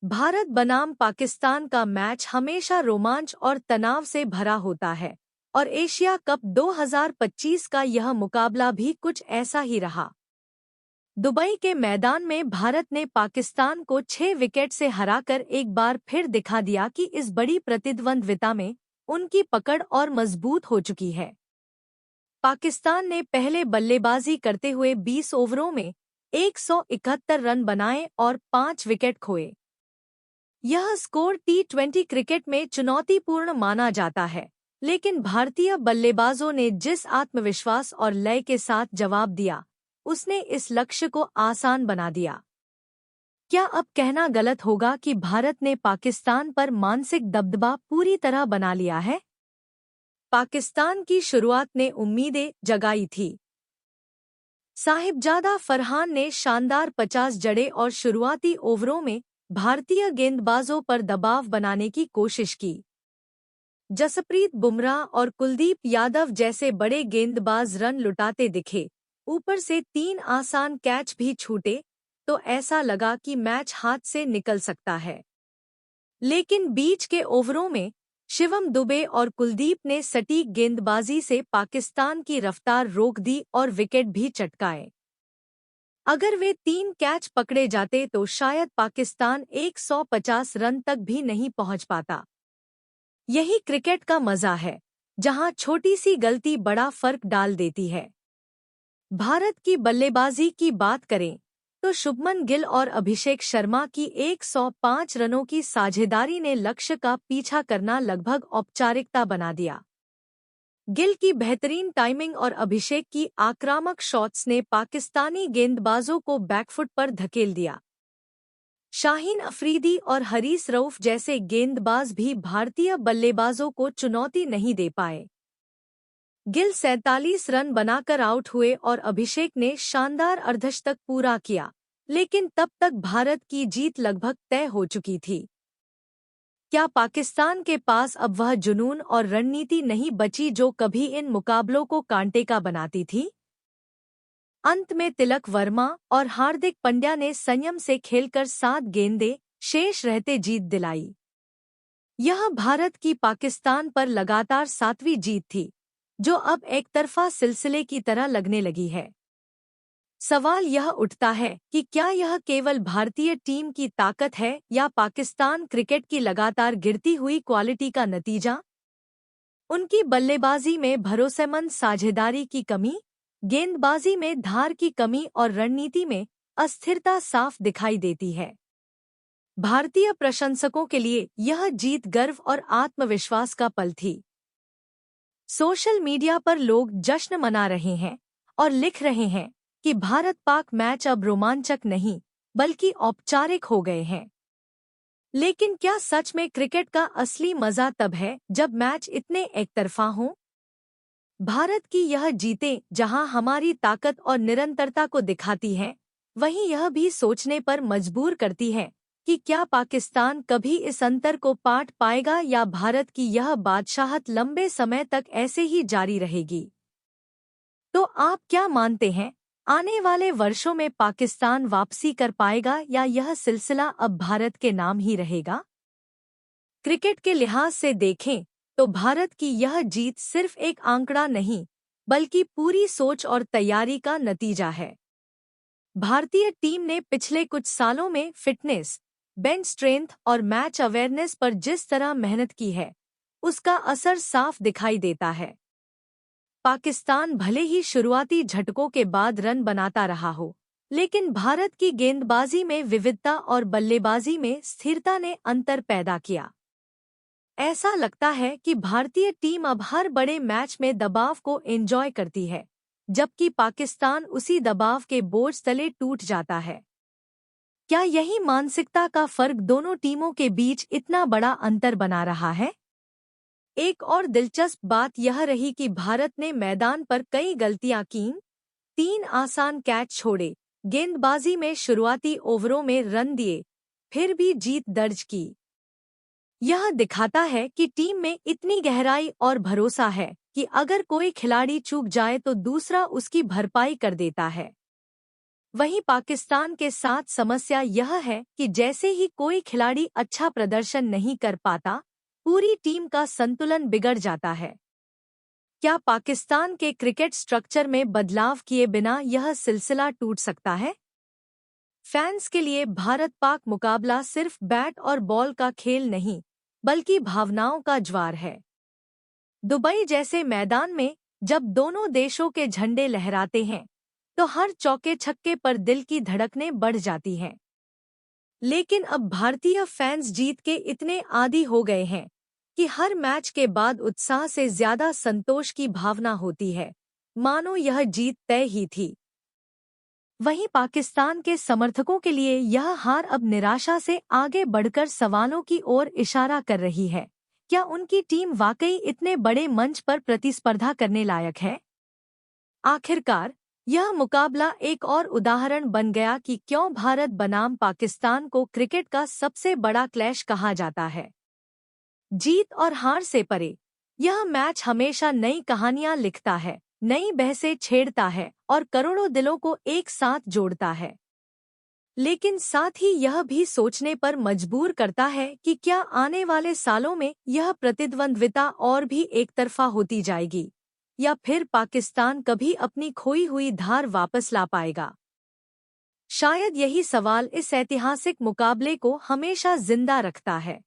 भारत बनाम पाकिस्तान का मैच हमेशा रोमांच और तनाव से भरा होता है और एशिया कप 2025 का यह मुकाबला भी कुछ ऐसा ही रहा। दुबई के मैदान में भारत ने पाकिस्तान को 6 विकेट से हराकर एक बार फिर दिखा दिया कि इस बड़ी प्रतिद्वंद्विता में उनकी पकड़ और मजबूत हो चुकी है। पाकिस्तान ने पहले बल्लेबाजी करते हुए 20 ओवरों में 171 रन बनाए और 5 विकेट खोए। यह स्कोर T20 क्रिकेट में चुनौतीपूर्ण माना जाता है, लेकिन भारतीय बल्लेबाजों ने जिस आत्मविश्वास और लय के साथ जवाब दिया, उसने इस लक्ष्य को आसान बना दिया। क्या अब कहना गलत होगा कि भारत ने पाकिस्तान पर मानसिक दबदबा पूरी तरह बना लिया है? पाकिस्तान की शुरुआत ने उम्मीदें जगाई थी। साहिबजादा फरहान ने शानदार 50 जड़े और शुरुआती ओवरों में भारतीय गेंदबाजों पर दबाव बनाने की कोशिश की। जसप्रीत बुमराह और कुलदीप यादव जैसे बड़े गेंदबाज रन लुटाते दिखे। ऊपर से 3 आसान कैच भी छूटे तो ऐसा लगा कि मैच हाथ से निकल सकता है। लेकिन बीच के ओवरों में शिवम दुबे और कुलदीप ने सटीक गेंदबाजी से पाकिस्तान की रफ्तार रोक दी और विकेट भी चटकाए। अगर वे 3 कैच पकड़े जाते तो शायद पाकिस्तान 150 रन तक भी नहीं पहुंच पाता। यही क्रिकेट का मजा है, जहां छोटी सी गलती बड़ा फर्क डाल देती है। भारत की बल्लेबाजी की बात करें तो शुभमन गिल और अभिषेक शर्मा की 105 रनों की साझेदारी ने लक्ष्य का पीछा करना लगभग औपचारिकता बना दिया। गिल की बेहतरीन टाइमिंग और अभिषेक की आक्रामक शॉट्स ने पाकिस्तानी गेंदबाजों को बैकफुट पर धकेल दिया। शाहीन अफरीदी और हरीस रऊफ जैसे गेंदबाज भी भारतीय बल्लेबाजों को चुनौती नहीं दे पाए। गिल 47 रन बनाकर आउट हुए और अभिषेक ने शानदार अर्धशतक पूरा किया, लेकिन तब तक भारत की जीत लगभग तय हो चुकी थी। क्या पाकिस्तान के पास अब वह जुनून और रणनीति नहीं बची जो कभी इन मुकाबलों को कांटे का बनाती थी? अंत में तिलक वर्मा और हार्दिक पंड्या ने संयम से खेलकर 7 गेंदें शेष रहते जीत दिलाई। यह भारत की पाकिस्तान पर लगातार 7वीं जीत थी, जो अब एकतरफा सिलसिले की तरह लगने लगी है। सवाल यह उठता है कि क्या यह केवल भारतीय टीम की ताकत है या पाकिस्तान क्रिकेट की लगातार गिरती हुई क्वालिटी का नतीजा? उनकी बल्लेबाजी में भरोसेमंद साझेदारी की कमी, गेंदबाजी में धार की कमी और रणनीति में अस्थिरता साफ दिखाई देती है। भारतीय प्रशंसकों के लिए यह जीत गर्व और आत्मविश्वास का पल थी। सोशल मीडिया पर लोग जश्न मना रहे हैं और लिख रहे हैं कि भारत-पाक मैच अब रोमांचक नहीं, बल्कि औपचारिक हो गए हैं। लेकिन क्या सच में क्रिकेट का असली मजा तब है जब मैच इतने एकतरफा हों? भारत की यह जीतें जहां हमारी ताकत और निरंतरता को दिखाती हैं, वहीं यह भी सोचने पर मजबूर करती है कि क्या पाकिस्तान कभी इस अंतर को पाट पाएगा या भारत की यह बादशाहत लंबे समय तक ऐसे ही जारी रहेगी। तो आप क्या मानते हैं? आने वाले वर्षों में पाकिस्तान वापसी कर पाएगा या यह सिलसिला अब भारत के नाम ही रहेगा? क्रिकेट के लिहाज से देखें तो भारत की यह जीत सिर्फ एक आंकड़ा नहीं, बल्कि पूरी सोच और तैयारी का नतीजा है। भारतीय टीम ने पिछले कुछ सालों में फिटनेस, बेंच स्ट्रेंथ और मैच अवेयरनेस पर जिस तरह मेहनत की है, उसका असर साफ दिखाई देता है। पाकिस्तान भले ही शुरुआती झटकों के बाद रन बनाता रहा हो, लेकिन भारत की गेंदबाजी में विविधता और बल्लेबाजी में स्थिरता ने अंतर पैदा किया। ऐसा लगता है कि भारतीय टीम अब हर बड़े मैच में दबाव को एंजॉय करती है, जबकि पाकिस्तान उसी दबाव के बोझ तले टूट जाता है। क्या यही मानसिकता का फर्क दोनों टीमों के बीच इतना बड़ा अंतर बना रहा है? एक और दिलचस्प बात यह रही कि भारत ने मैदान पर कई गलतियां कीं, 3 आसान कैच छोड़े, गेंदबाजी में शुरुआती ओवरों में रन दिए, फिर भी जीत दर्ज की। यह दिखाता है कि टीम में इतनी गहराई और भरोसा है कि अगर कोई खिलाड़ी चूक जाए तो दूसरा उसकी भरपाई कर देता है। वहीं पाकिस्तान के साथ समस्या यह है कि जैसे ही कोई खिलाड़ी अच्छा प्रदर्शन नहीं कर पाता, पूरी टीम का संतुलन बिगड़ जाता है। क्या पाकिस्तान के क्रिकेट स्ट्रक्चर में बदलाव किए बिना यह सिलसिला टूट सकता है? फैंस के लिए भारत-पाक मुकाबला सिर्फ बैट और बॉल का खेल नहीं, बल्कि भावनाओं का ज्वार है। दुबई जैसे मैदान में जब दोनों देशों के झंडे लहराते हैं, तो हर चौके छक्के पर दिल की धड़कनें बढ़ जाती हैं। लेकिन अब भारतीय फैंस जीत के इतने आदी हो गए हैं कि हर मैच के बाद उत्साह से ज्यादा संतोष की भावना होती है, मानो यह जीत तय ही थी। वहीं पाकिस्तान के समर्थकों के लिए यह हार अब निराशा से आगे बढ़कर सवालों की ओर इशारा कर रही है। क्या उनकी टीम वाकई इतने बड़े मंच पर प्रतिस्पर्धा करने लायक है? आखिरकार, यह मुकाबला एक और उदाहरण बन गया कि क्यों भारत बनाम पाकिस्तान को क्रिकेट का सबसे बड़ा क्लैश कहा जाता है। जीत और हार से परे, यह मैच हमेशा नई कहानियां लिखता है, नई बहसें छेड़ता है और करोड़ों दिलों को एक साथ जोड़ता है। लेकिन साथ ही यह भी सोचने पर मजबूर करता है कि क्या आने वाले सालों में यह प्रतिद्वंद्विता और भी एकतरफा होती जाएगी, या फिर पाकिस्तान कभी अपनी खोई हुई धार वापस ला पाएगा। शायद यही सवाल इस ऐतिहासिक मुकाबले को हमेशा जिंदा रखता है।